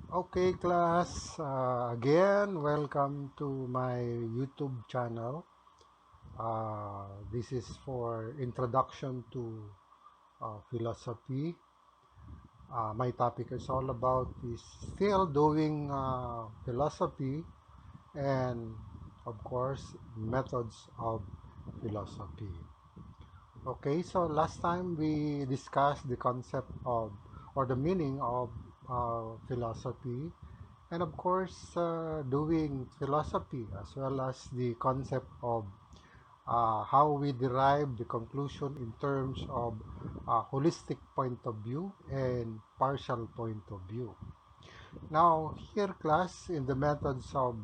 Okay, class. Again, welcome to my YouTube channel. This is for introduction to philosophy. My topic is all about is still doing philosophy and, of course, methods of philosophy. Okay, so last time we discussed the concept of or the meaning of philosophy, and of course doing philosophy as well as the concept of how we derive the conclusion in terms of holistic point of view and partial point of view. Now, here, class, in the methods of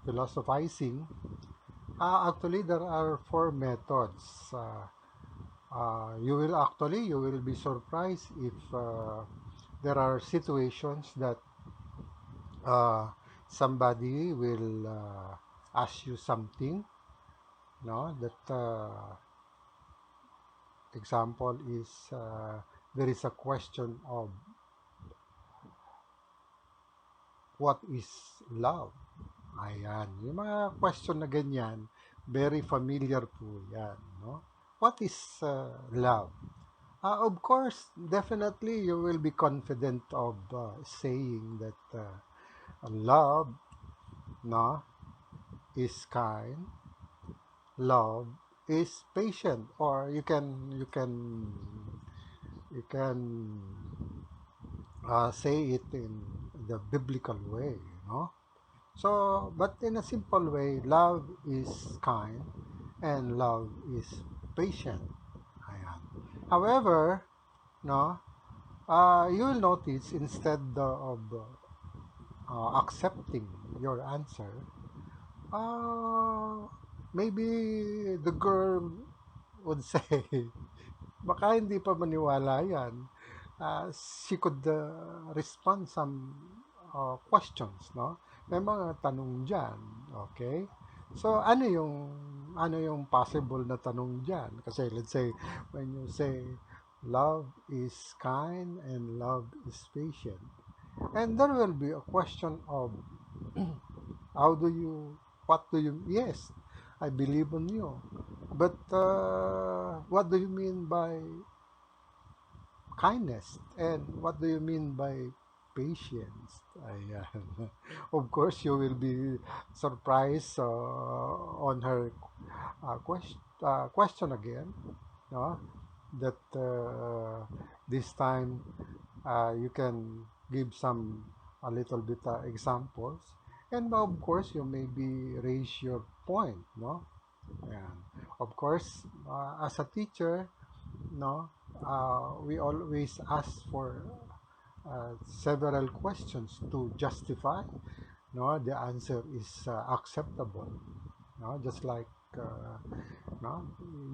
philosophizing, actually there are four methods. You will be surprised if there are situations that somebody will ask you something, no, that example is there is a question of what is love. Ayan, yung mga question na ganyan, very familiar po yan, no? What is love? Of course, definitely you will be confident of saying that love, no, is kind, love is patient, or you can say it in the biblical way, so but in a simple way, love is kind and love is patient. Ayan. However, no, you will notice instead of accepting your answer, uh, maybe the girl would say, baka hindi pa maniwala yan. She could respond some questions, no? May mga tanong dyan, okay? So, ano yung possible na tanong dyan? Kasi let's say, when you say, love is kind and love is patient. And there will be a question of how do you, what do you, yes, I believe on you. But what do you mean by kindness? And what do you mean by patience? Ayan. Of course, you will be surprised on her question again, no? That this time you can give some a little bit examples, and of course you maybe raise your point, no? Ayan. Of course, as a teacher, no, we always ask for several questions to justify, no, the answer is acceptable, no, just like no,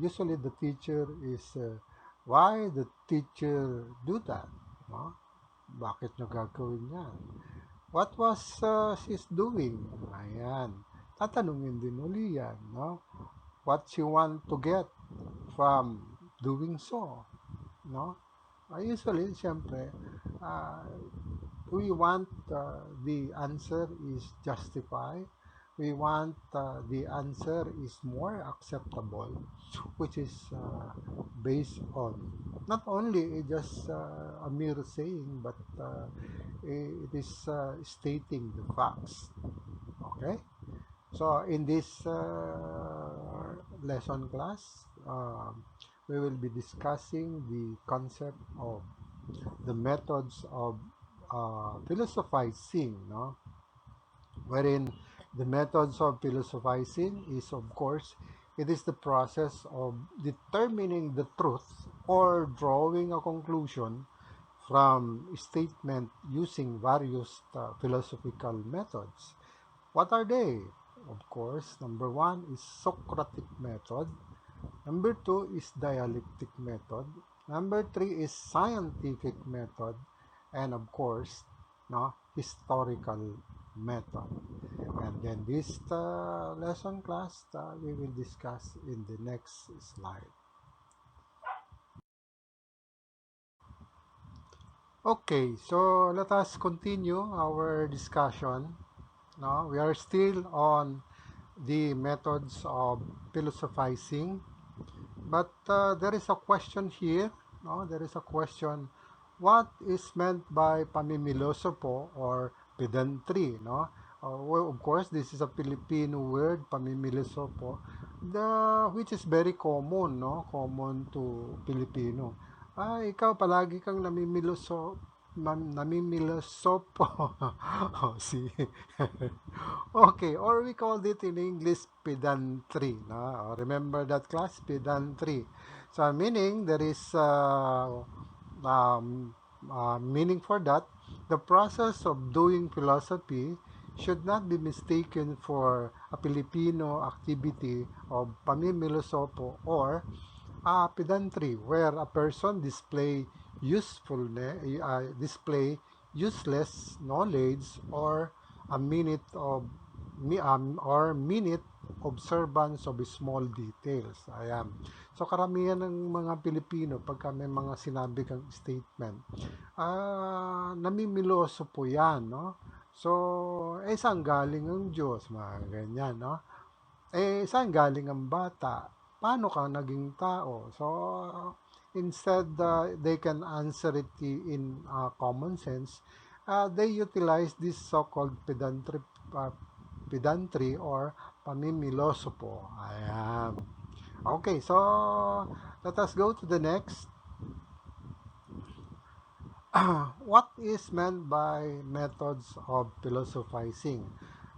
usually the teacher is why the teacher do that, no, bakit nyo gagawin yan, what was she's doing, ayan, tatanungin din uli yan, no, what she want to get from doing so, no? Usually, siyempre, uh, we want the answer is justified. We want the answer is more acceptable, which is based on not only just a mere saying, but it is stating the facts. Okay? So in this lesson class, we will be discussing the concept of the methods of philosophizing, no? Wherein the methods of philosophizing is, of course, it is the process of determining the truth or drawing a conclusion from statement using various philosophical methods. What are they? Of course, number one is Socratic method. Number two is dialectic method. Number three is scientific method. And of course, no, historical method. And then this lesson class we will discuss in the next slide. Okay, so let us continue our discussion. No, we are still on the methods of philosophizing, but there is a question here. No, there is a question. What is meant by pamimilosopo or pedantry? No, well, of course, this is a Filipino word, pamimilosopo, which is very common, no, common to Filipino. Ikaw palagi kang namimilosopo. Oh, see. Okay, or we called it in English pedantry. No? Remember that class, pedantry. So meaning there is um, meaning for that. The process of doing philosophy should not be mistaken for a Filipino activity of pamimilosopo or pedantry, where a person display useless knowledge or a minute of or minute observance of small details. Ayan. So karamihan ng mga Pilipino pagka may mga sinabi kang statement, namimiloso po 'yan, no? So, saan galing ang Diyos? Mga ganyan, no? Saan galing ang bata? Paano ka naging tao? So, instead they can answer it in common sense, they utilize this so-called pedantry or pamimiloso po. Ayan. Okay, so let us go to the next. What is meant by methods of philosophizing?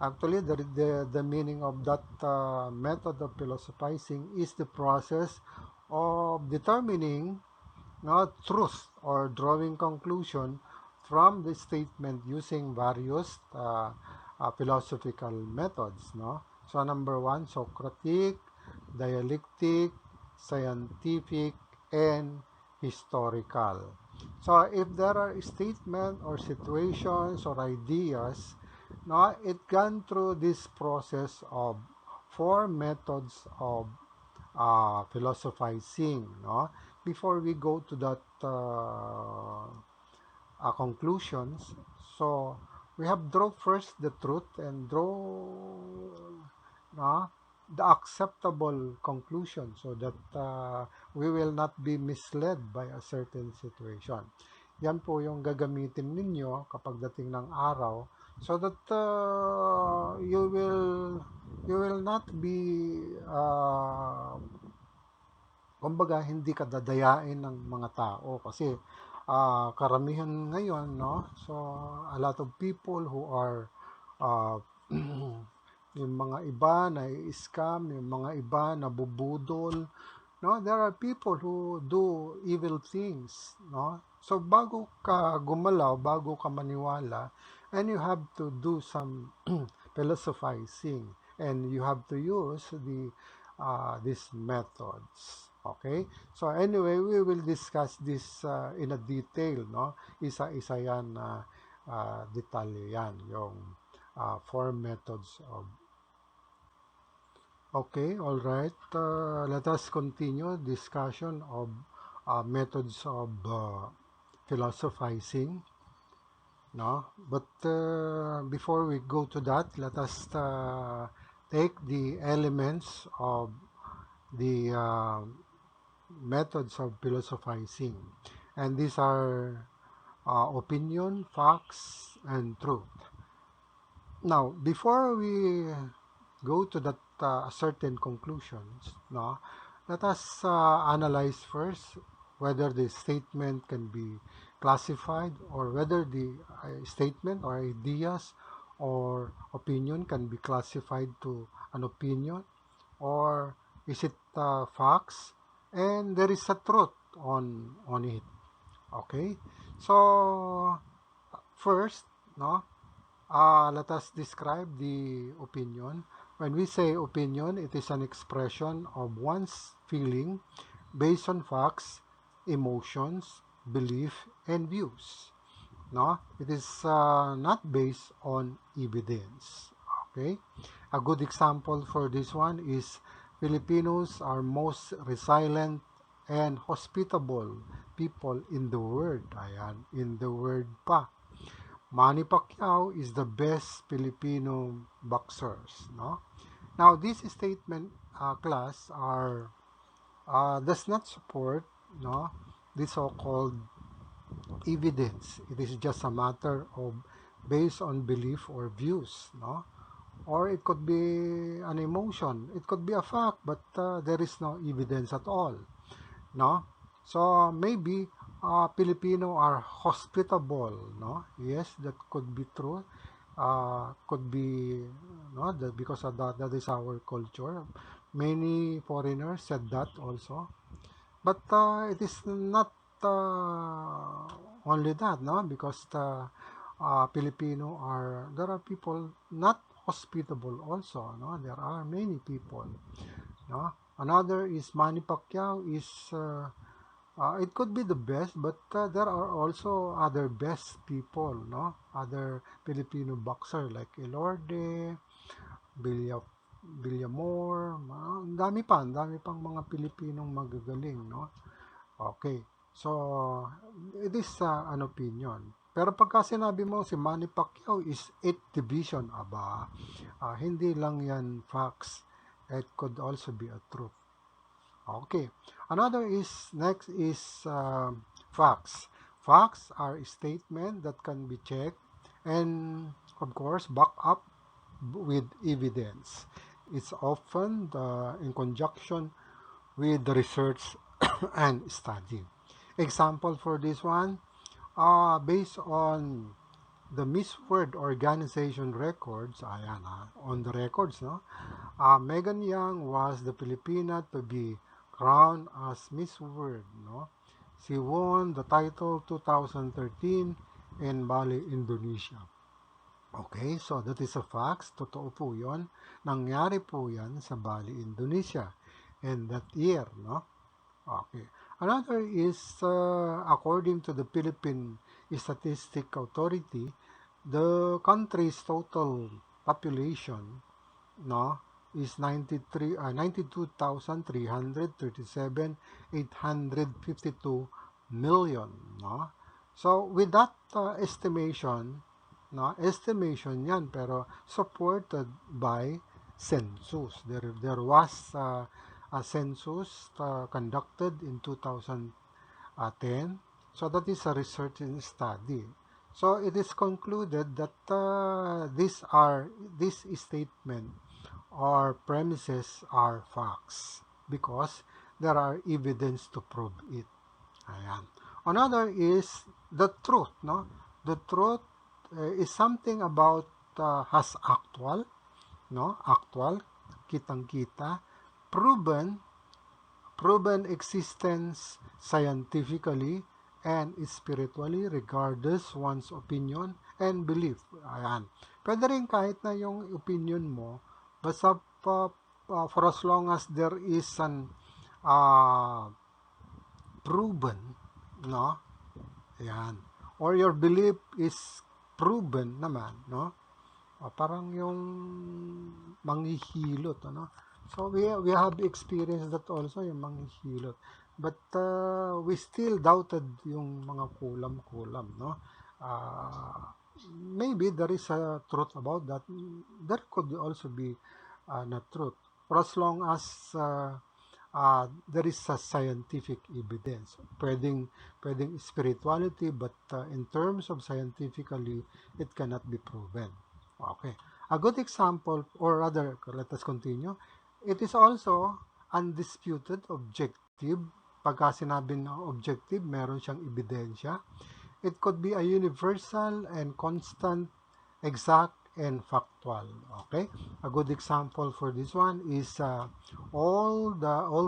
Actually, the meaning of that method of philosophizing is the process of determining truth or drawing conclusion from the statement using various philosophical methods. No? So number one, Socratic, dialectic, scientific, and historical. So if there are statements or situations or ideas, no, it gone through this process of four methods of philosophizing, no? Before we go to that conclusions, so we have draw first the truth and draw uh, the acceptable conclusion so that we will not be misled by a certain situation. Yan po yung gagamitin ninyo kapag dating ng araw so that you will not be kumbaga hindi ka dadayain ng mga tao kasi karamihan ngayon, no, so a lot of people who are uh, yung mga iba na scam, yung mga iba na bubudol, no, there are people who do evil things, no, so bago ka gumalaw, bago ka maniwala, and you have to do some philosophizing and you have to use these methods. Okay? So anyway, we will discuss this in a detail, no? Isa-isa yan na detalye yan, yung four methods of. Okay, all right. Let us continue discussion of methods of philosophizing, no? But before we go to that, let us take the elements of the methods of philosophizing. And these are opinion, facts, and truth. Now, before we go to that certain conclusions, no, let us analyze first whether the statement can be classified or whether the statement or ideas or opinion can be classified to an opinion or is it facts and there is a truth on it. Okay, so first, no, let us describe the opinion. When we say opinion, it is an expression of one's feeling based on facts, emotions, belief, and views. No, it is not based on evidence. Okay, a good example for this one is Filipinos are most resilient and hospitable people in the world. Ayan, in the world pa. Manny Pacquiao is the best Filipino boxers, no? Now, this statement, class, are does not support, no, the so-called evidence. It is just a matter of based on belief or views, no? Or it could be an emotion. It could be a fact, but there is no evidence at all, no? So maybe Filipino are hospitable, no? Yes, that could be true. Could be, no, that because of that is our culture. Many foreigners said that also, but it is not only that, no, because the Filipino are there are people not hospitable also, no. There are many people, no. Another is Manny Pacquiao is it could be the best, but there are also other best people, no? Other Filipino boxer like Elorde, Villa, Villamor, ang dami pang mga Pilipinong magagaling, no? Okay. So, it is an opinion. Pero pagka sinabi mo si Manny Pacquiao is 8th division, aba, hindi lang yan facts. It could also be a truth. Okay. Another is, next is facts. Facts are a statement that can be checked and, of course, back up with evidence. It's often in conjunction with the research and study. Example for this one, based on the Miss World Organization records, ayan on the records, no? Megan Young was the Filipina to be crowned as Miss World, no? She won the title 2013 in Bali, Indonesia. Okay, so that is a fact. Totoo po yun. Nangyari po yan sa Bali, Indonesia. And that year, no? Okay. Another is, according to the Philippine Statistic Authority, the country's total population, no, is 92,337,852 million, no. So with that estimation, no, estimation yan, pero supported by census. There was a census conducted in 2010. So that is a research and study. So it is concluded that this statement or premises are facts because there are evidence to prove it. Ayan. Another is the truth, no? The truth is something about has actual, no? Actual, kitang-kita, proven, proven existence scientifically and spiritually regardless one's opinion and belief. Ayan. Pwede rin kahit na yung opinion mo, basta for as long as there is an proven, no? Ayan. Or your belief is proven naman, no? Parang yung manghihilot, ano? So we have experienced that also, yung manghihilot. But we still doubted yung mga kulam-kulam, no? Maybe there is a truth about that. There could also be not truth. For as long as there is a scientific evidence. Pwedeng spirituality, but in terms of scientifically, it cannot be proven. Okay. A good example, or rather, let us continue. It is also undisputed, objective. Pagka sinabi ng objective, meron siyang ebidensya. It could be a universal and constant, exact, and factual. Okay? A good example for this one is all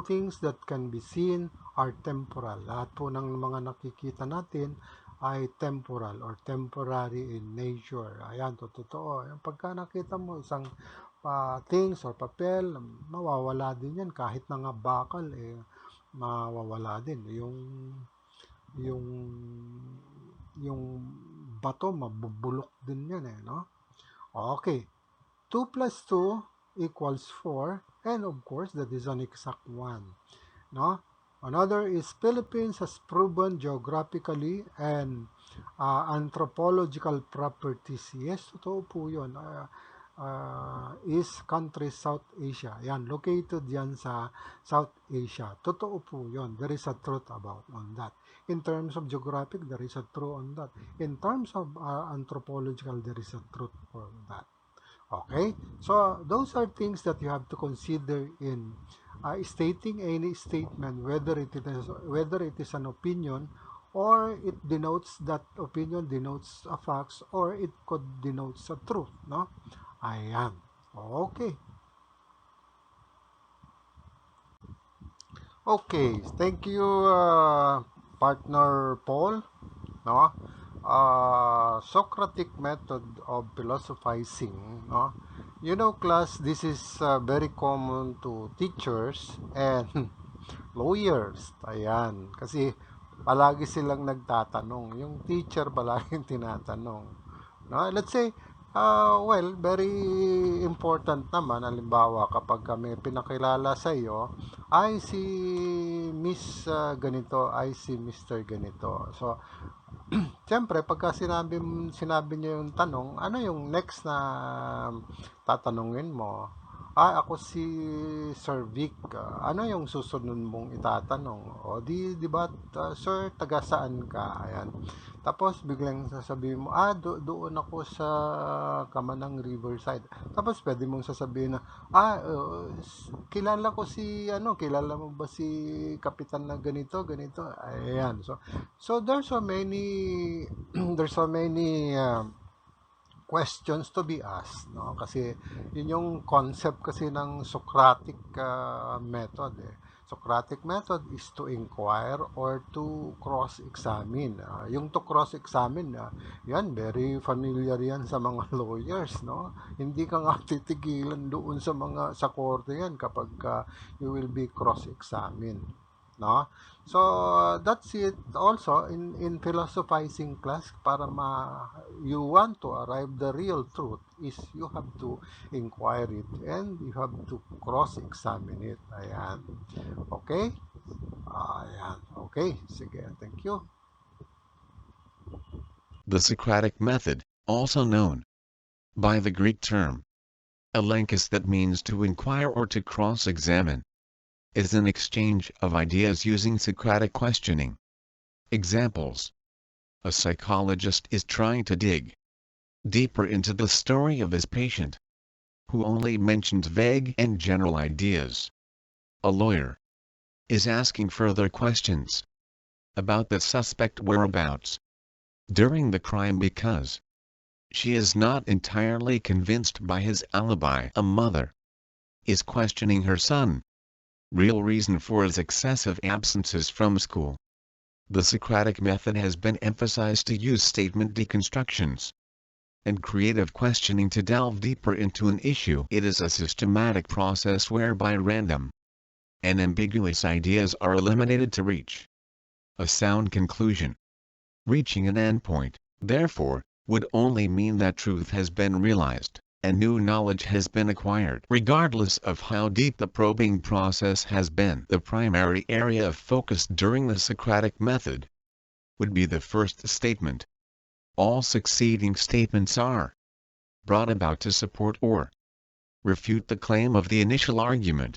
things that can be seen are temporal. Lahat po ng mga nakikita natin ay temporal or temporary in nature. Ayan, totoo. Pagka nakita mo isang things or papel, mawawala din yan. Kahit na nga bakal, mawawala din. Yung yung bato, mabubulok din yan no? Okay. 2 plus 2 equals 4. And of course, that is an exact one. No? Another is Philippines has proven geographically and anthropological properties. Yes, totoo po yun. Is country South Asia. Yan, located yan sa South Asia. Totoo po yun. There is a truth about on that. In terms of geographic, there is a truth on that. In terms of anthropological, there is a truth for that. Okay? So, those are things that you have to consider in stating any statement, whether it is an opinion or it denotes that opinion denotes a facts or it could denotes a truth, no? Ayan. Okay. Okay. Thank you, partner Paul. No? Socratic method of philosophizing. No? You know, class, this is very common to teachers and lawyers. Ayan. Kasi palagi silang nagtatanong. Yung teacher palagi tinatanong. No? Let's say, well, very important naman, halimbawa, kapag kami pinakilala sa iyo, ay si Miss ganito, ay si Mr. ganito. So, siyempre, pagka sinabi niyo yung tanong, ano yung next na tatanungin mo? Ako si Sir Vic. Ano yung susunod mong itatanong? O di ba, sir, taga saan ka? Ayan. Tapos biglang sasabihin mo, doon ako sa Kamanang Riverside. Tapos pwede mong sasabihin na, kilala ko si, kilala mo ba si Kapitan na ganito, ganito? Ayan. So there's so many, there's so many questions to be asked, no? Kasi yun yung concept kasi ng Socratic method eh. Socratic method is to inquire or to cross-examine. Yung to cross-examine, yan, very familiar yan sa mga lawyers, no? Hindi ka nga titigilan doon sa korte yan kapag you will be cross-examined, no? So that's it. Also in philosophizing class, para you want to arrive the real truth is you have to inquire it and you have to cross-examine it. Ayan. Okay? Ayan. Okay. Sige. Thank you. The Socratic method, also known by the Greek term elenkos, that means to inquire or to cross-examine, is an exchange of ideas using Socratic questioning. Examples: a psychologist is trying to dig deeper into the story of his patient, who only mentions vague and general ideas. A lawyer is asking further questions about the suspect whereabouts during the crime because she is not entirely convinced by his alibi. A mother is questioning her son real reason for his excessive absences from school. The Socratic method has been emphasized to use statement deconstructions and creative questioning to delve deeper into an issue. It is a systematic process whereby random and ambiguous ideas are eliminated to reach a sound conclusion. Reaching an endpoint, therefore, would only mean that truth has been realized and new knowledge has been acquired. Regardless of how deep the probing process has been, the primary area of focus during the Socratic method would be the first statement. All succeeding statements are brought about to support or refute the claim of the initial argument.